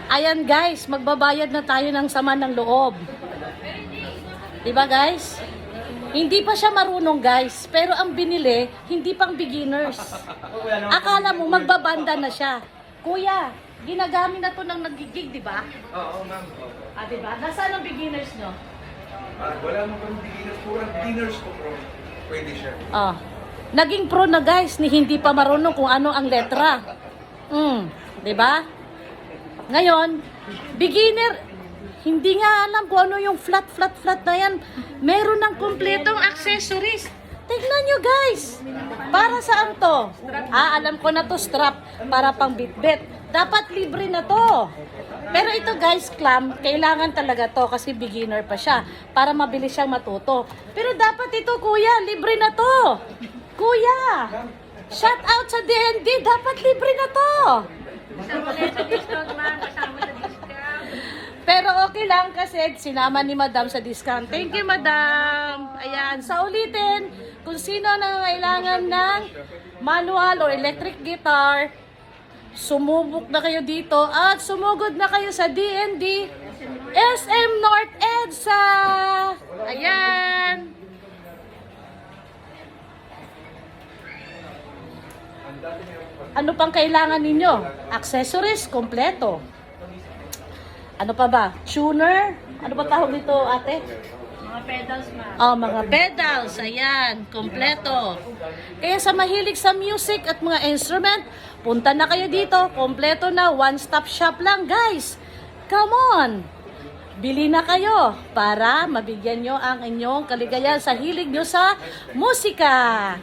Ayan guys, magbabayad na tayo ng sama ng loob. Diba guys? Hindi pa siya marunong guys, pero ang binili, hindi pang beginners. Akala mo magbabanda na siya. Kuya, ginagamit na to ng nagigig, di ba? Oo, ma'am. Ah, di ba? Nasaan ang beginners nyo? Wala mo pang beginners po. Ang beginners po, bro. Pwede siya. Ah, naging pro na guys, ni hindi pa marunong kung ano ang letra. Di ba? Ngayon, beginner, hindi nga alam kung ano yung flat na yan. Meron ng kumpletong accessories. Tignan nyo guys. Para saan to? Alam ko na to, strap. Para pang bitbit. Dapat libre na to. Pero ito guys, clam, kailangan talaga to kasi beginner pa siya. Para mabilis siyang matuto. Pero dapat ito kuya, libre na to. Kuya, shout out sa DND, dapat libre na to. Pero okay lang kasi sinama ni Madam sa discount. Thank you, Madam. Ayan, sa ulitin, kung sino nangangailangan ng manual or electric guitar, sumubok na kayo dito at sumugod na kayo sa DND SM North EDSA. Ayan. Ano pang kailangan ninyo? Accessories, kompleto. Ano pa ba? Tuner? Ano ba tawag dito, ate? Mga pedals, ma'am. Oh, mga pedals. Ayan, kompleto. Kaya sa mahilig sa music at mga instrument, punta na kayo dito. Kompleto na. One-stop shop lang, guys. Come on. Bili na kayo para mabigyan nyo ang inyong kaligayahan sa hilig nyo sa musika.